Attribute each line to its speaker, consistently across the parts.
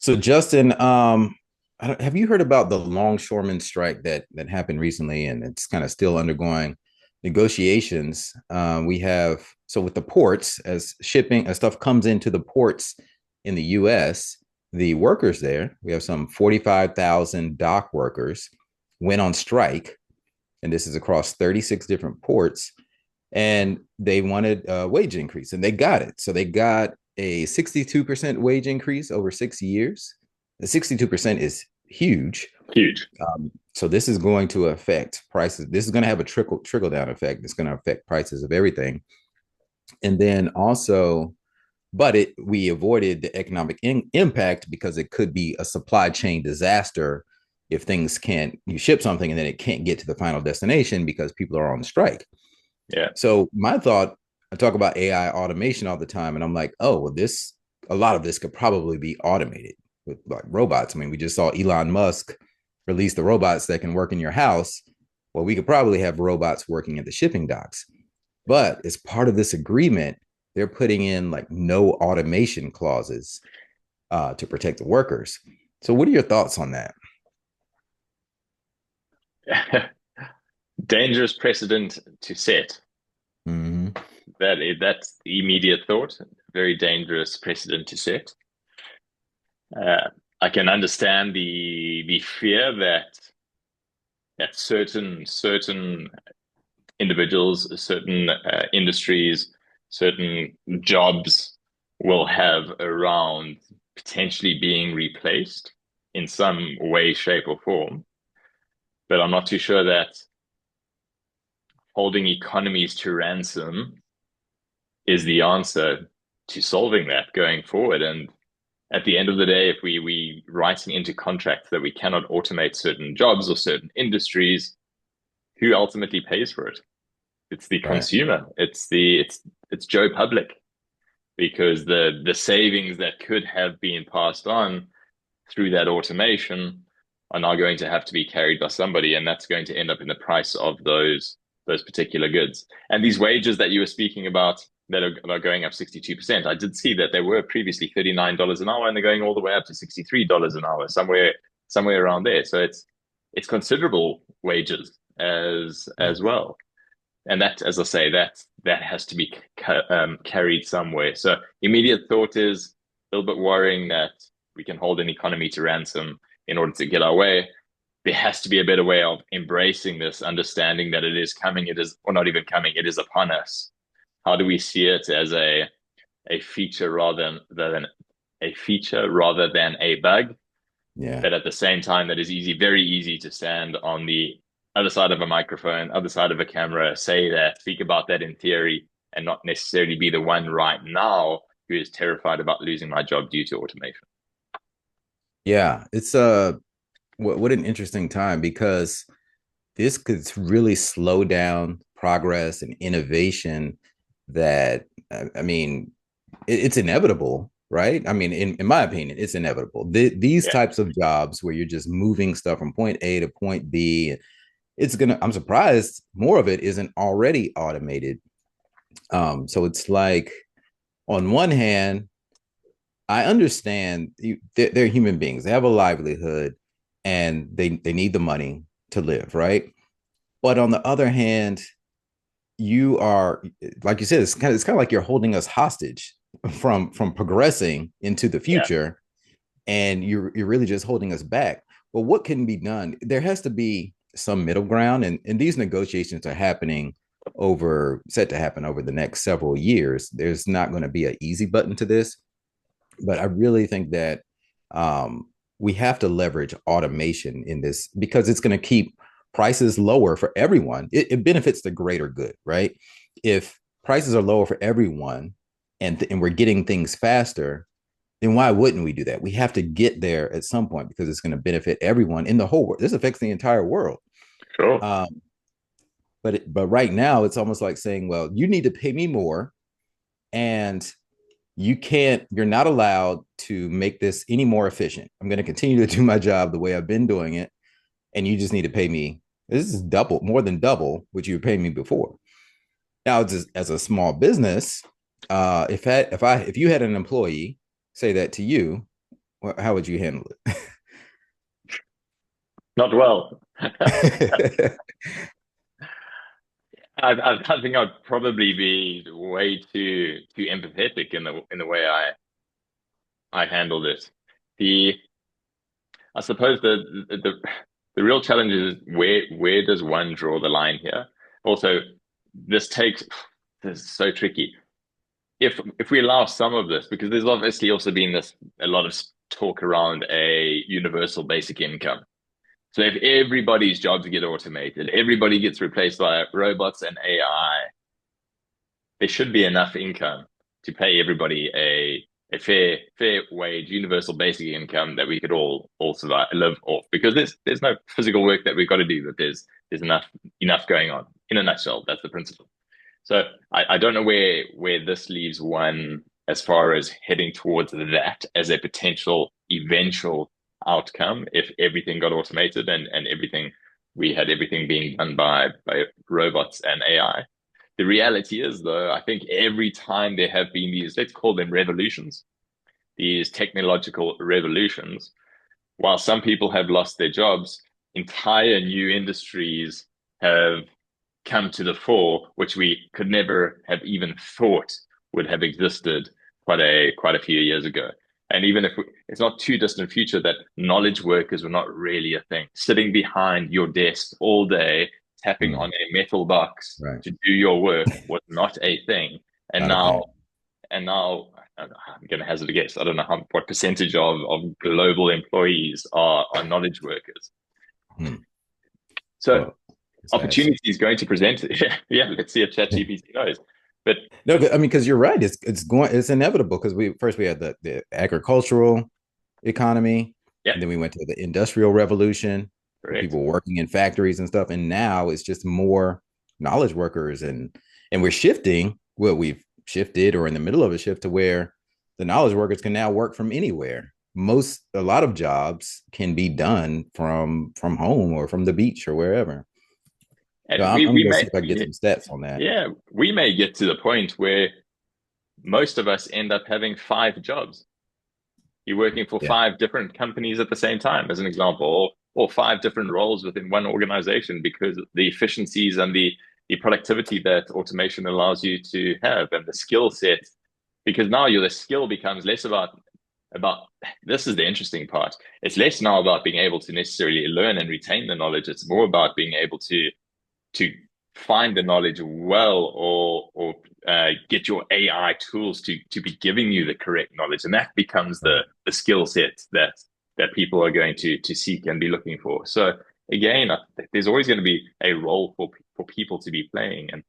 Speaker 1: So Justin, have you heard about the longshoreman strike that happened recently, and it's kind of still undergoing negotiations? We have so with the ports, as shipping as stuff comes into the ports in the U.S., the workers there, we have some 45,000 dock workers went on strike, and this is across 36 different ports, and they wanted a wage increase, and they got it. So they got a 62% wage increase over 6 years. The 62% is huge.
Speaker 2: Huge.
Speaker 1: So this is going to affect prices. This is going to have a trickle down effect. It's going to affect prices of everything. And then also, but it we avoided the economic impact because it could be a supply chain disaster if things can't you ship something and then it can't get to the final destination because people are on strike.
Speaker 2: Yeah.
Speaker 1: So my thought, I talk about AI automation all the time, and I'm like, oh, well, a lot of this could probably be automated with like robots. I mean, we just saw Elon Musk release the robots that can work in your house. Well, we could probably have robots working at the shipping docks. But as part of this agreement, they're putting in like no automation clauses to protect the workers. So, what are your thoughts on that?
Speaker 2: Dangerous precedent to set.
Speaker 1: Mm-hmm.
Speaker 2: That's the immediate thought. Very dangerous precedent to set. Uh, I can understand the fear that certain individuals, certain industries, certain jobs will have around potentially being replaced in some way, shape, or form. But I'm not too sure that holding economies to ransom is the answer to solving that going forward. And at the end of the day, if we writing into contracts that we cannot automate certain jobs or certain industries, who ultimately pays for it? It's the
Speaker 1: Right.
Speaker 2: consumer. It's Joe Public, because the savings that could have been passed on through that automation are now going to have to be carried by somebody, and that's going to end up in the price of those particular goods. And these wages that you were speaking about that are going up 62%, I did see that they were previously $39 an hour, and they're going all the way up to $63 an hour, somewhere around there. So it's considerable wages as well. And that, as I say, that has to be carried somewhere. So immediate thought is a little bit worrying that we can hold an economy to ransom in order to get our way. There has to be a better way of embracing this, understanding that it is coming, it is, or not even coming, it is upon us. How do we see it as a feature rather than a feature rather than a bug?
Speaker 1: Yeah.
Speaker 2: But at the same time, that is easy, very easy to stand on the other side of a microphone, other side of a camera, say that, speak about that in theory, and not necessarily be the one right now who is terrified about losing my job due to automation.
Speaker 1: Yeah. It's what an interesting time because this could really slow down progress and innovation that I mean it's inevitable, right? I mean in my opinion it's inevitable. These
Speaker 2: Yeah.
Speaker 1: types of jobs where you're just moving stuff from point A to point B, it's gonna I'm surprised more of it isn't already automated. So it's like on one hand I understand they're human beings, they have a livelihood, and they need the money to live, right? But on the other hand, you are like you said, it's kind of like you're holding us hostage from progressing into the
Speaker 2: Yeah.
Speaker 1: future, and you're really just holding us back. Well, what can be done? There has to be some middle ground, and these negotiations are happening set to happen over the next several years. There's not going to be an easy button to this, but I really think that we have to leverage automation in this because it's going to keep prices lower for everyone. It benefits the greater good, right? If prices are lower for everyone and we're getting things faster, then why wouldn't we do that? We have to get there at some point because it's going to benefit everyone in the whole world. This affects the entire world.
Speaker 2: Sure.
Speaker 1: Um, but right now, it's almost like saying, well, you need to pay me more, and you're not allowed to make this any more efficient. I'm going to continue to do my job the way I've been doing it, and you just need to pay me. This is double, more than double what you were paying me before. Now, just as a small business, if you had an employee say that to you, How would you handle
Speaker 2: Not well.
Speaker 1: it?
Speaker 2: I think I'd probably be way too empathetic in the way I handled it. The I suppose the real challenge is where does one draw the line here? Also, this takes this is so tricky. If we allow some of this, because there's obviously also been this a lot of talk around a universal basic income. So if everybody's jobs get automated, everybody gets replaced by robots and AI, there should be enough income to pay everybody a fair wage, universal basic income that we could all survive live off. Because there's no physical work that we've got to do, but there's enough going on. In a nutshell, that's the principle. So I don't know where this leaves one as far as heading towards that as a potential eventual outcome if everything got automated and everything we had everything being done by robots and AI. The reality is, though, I think every time there have been these, let's call them revolutions, these technological revolutions, while some people have lost their jobs, entire new industries have come to the fore, which we could never have even thought would have existed quite a few years ago. And even if it's not too distant future that knowledge workers were not really a thing, sitting behind your desk all day, tapping on
Speaker 1: Mm,
Speaker 2: a metal box
Speaker 1: right.
Speaker 2: to do your work was not a thing. And
Speaker 1: Not a
Speaker 2: now,
Speaker 1: thing.
Speaker 2: and now, I'm going to hazard a guess. I don't know what percentage of global employees are knowledge workers.
Speaker 1: Hmm.
Speaker 2: So
Speaker 1: Well, it's vast.
Speaker 2: opportunity is going to present it. Yeah, let's see if ChatGPT knows. But
Speaker 1: No, I mean, because you're right. It's inevitable because we had the agricultural economy,
Speaker 2: yeah,
Speaker 1: and then we went to the industrial revolution with
Speaker 2: correct.
Speaker 1: people working in factories and stuff, and now it's just more knowledge workers, and we're shifting. Well, we've shifted or in the middle of a shift to where the knowledge workers can now work from anywhere. A lot of jobs can be done from home or from the beach or wherever. So
Speaker 2: And
Speaker 1: I'm
Speaker 2: we
Speaker 1: gonna
Speaker 2: may
Speaker 1: see if I can get some stats on that.
Speaker 2: yeah, we may get to the point where most of us end up having five jobs. You're working for
Speaker 1: Yeah.
Speaker 2: five different companies at the same time, as an example, or five different roles within one organization because the efficiencies and the productivity that automation allows you to have and the skill set. Because now the skill becomes less about this is the interesting part. It's less now about being able to necessarily learn and retain the knowledge. It's more about being able to find the knowledge well or get your AI tools to be giving you the correct knowledge, and that becomes
Speaker 1: Right.
Speaker 2: the skill set that people are going to seek and be looking for. So again, there's always going to be a role for people to be playing, and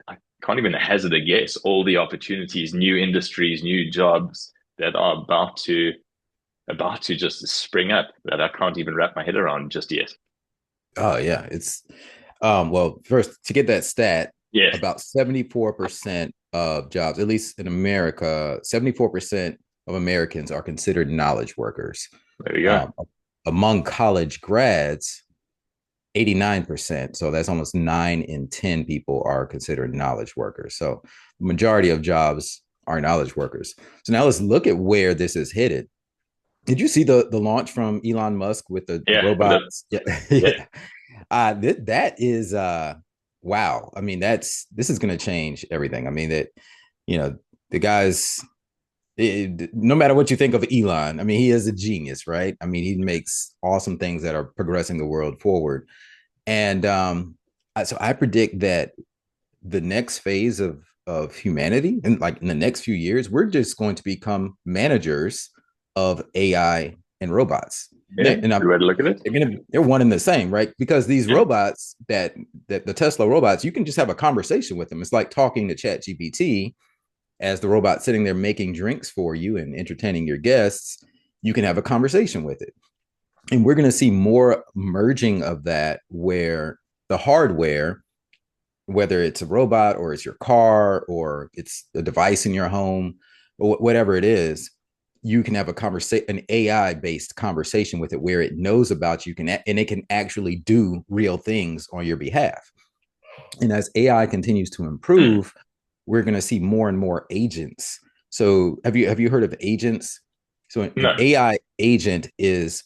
Speaker 2: I can't even hazard a guess all the opportunities, new industries, new jobs that are about to just spring up that I can't even wrap my head around just yet.
Speaker 1: Oh yeah, it's well, first to get that stat,
Speaker 2: Yes,
Speaker 1: about 74% of jobs, at least in America, 74% of Americans are considered knowledge workers.
Speaker 2: there we go.
Speaker 1: Um, Among college grads, 89%. So that's almost 9 in 10 people are considered knowledge workers. So the majority of jobs are knowledge workers. So now let's look at where this is headed. Did you see the launch from Elon Musk with the
Speaker 2: Yeah,
Speaker 1: robots? Yeah,
Speaker 2: yeah.
Speaker 1: yeah. That is wow. I mean, this is going to change everything. I mean that you know the guys. No matter what you think of Elon, I mean, he is a genius, right? I mean, he makes awesome things that are progressing the world forward. And so I predict that the next phase of humanity, and like in the next few years, we're just going to become managers of AI and robots.
Speaker 2: Yeah,
Speaker 1: And
Speaker 2: good way to look at it.
Speaker 1: they're one and the same, right? Because these
Speaker 2: Yeah,
Speaker 1: robots that the Tesla robots, you can just have a conversation with them. It's like talking to Chat GPT as the robot sitting there making drinks for you and entertaining your guests. You can have a conversation with it. And we're going to see more merging of that where the hardware, whether it's a robot or it's your car or it's a device in your home or whatever it is, you can have an AI based conversation with it where it knows about you and it can actually do real things on your behalf. And as AI continues to
Speaker 2: mm.
Speaker 1: improve, we're going to see more and more agents. So have you heard of agents? So an
Speaker 2: No.
Speaker 1: AI agent is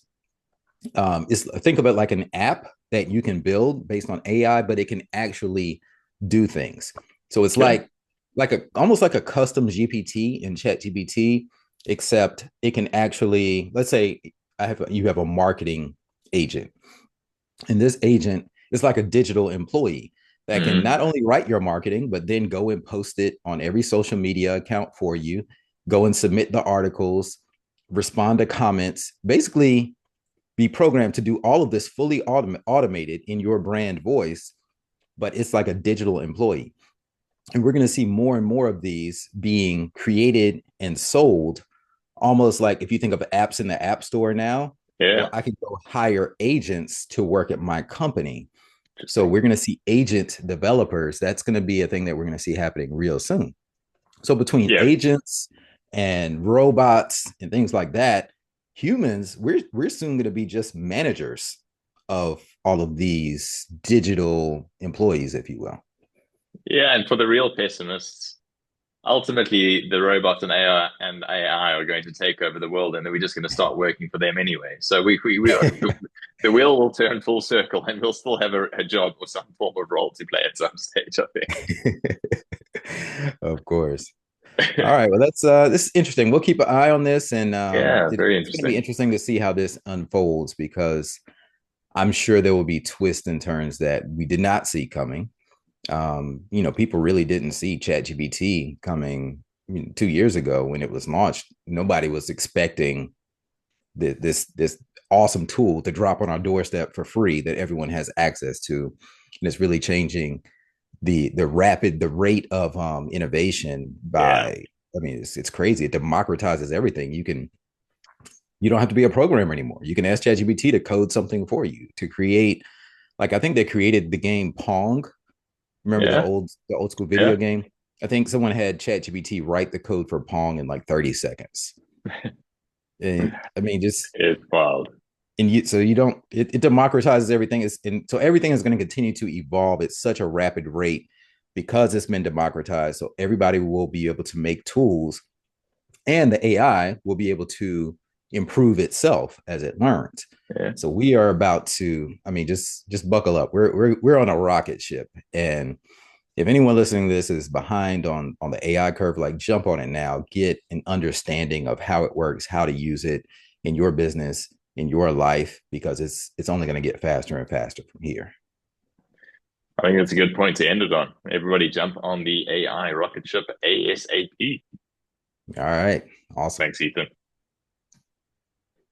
Speaker 1: think of it like an app that you can build based on AI, but it can actually do things. So it's
Speaker 2: Okay.
Speaker 1: like a almost like a custom GPT in Chat GPT, except it can actually, let's say you have a marketing agent, and this agent is like a digital employee that can
Speaker 2: Mm.
Speaker 1: not only write your marketing, but then go and post it on every social media account for you, go and submit the articles, respond to comments, basically be programmed to do all of this fully automated in your brand voice, but it's like a digital employee. And we're going to see more and more of these being created and sold, almost like if you think of apps in the app store now. Well,
Speaker 2: Yeah.
Speaker 1: I can go hire agents to work at my company. So
Speaker 2: Interesting.
Speaker 1: we're going to see agent developers. That's going to be a thing that we're going to see happening real soon. So between
Speaker 2: Yeah.
Speaker 1: agents and robots and things like that, humans, we're soon going to be just managers of all of these digital employees, if you will.
Speaker 2: Yeah. And for the real pessimists, ultimately the robots and AI are going to take over the world, and then we're just going to start working for them anyway. So the wheel will turn full circle, and we'll still have a job or some form of role to play at some stage, I
Speaker 1: Of course. All
Speaker 2: think.
Speaker 1: right. Well, this is interesting. We'll keep an eye on this, and
Speaker 2: Yeah, very
Speaker 1: it's going to be
Speaker 2: interesting.
Speaker 1: interesting to see how this unfolds because I'm sure there will be twists and turns that we did not see coming. People really didn't see ChatGPT coming 2 years ago when it was launched. Nobody was expecting this awesome tool to drop on our doorstep for free that everyone has access to, and it's really changing the rate of innovation
Speaker 2: Yeah.
Speaker 1: by. I mean, it's crazy. It democratizes everything. You don't have to be a programmer anymore. You can ask ChatGPT to code something for you to create. Like I think they created the game Pong. Remember
Speaker 2: Yeah.
Speaker 1: the old school video
Speaker 2: Yeah.
Speaker 1: game? I think someone had ChatGPT write the code for Pong in like 30 seconds. And I mean, just
Speaker 2: It's wild.
Speaker 1: and you so you don't it democratizes everything is and so everything is going to continue to evolve at such a rapid rate because it's been democratized. So everybody will be able to make tools and the AI will be able to improve itself as it learns.
Speaker 2: Yeah.
Speaker 1: So we are about to, I mean, just buckle up. We're on a rocket ship, and if anyone listening to this is behind on the AI curve, like jump on it now, get an understanding of how it works, how to use it in your business, in your life, because it's only going to get faster and faster from here.
Speaker 2: I think that's a good point to end it on. Everybody jump on the AI rocket ship ASAP.
Speaker 1: All right, awesome.
Speaker 2: Thanks, Ethan.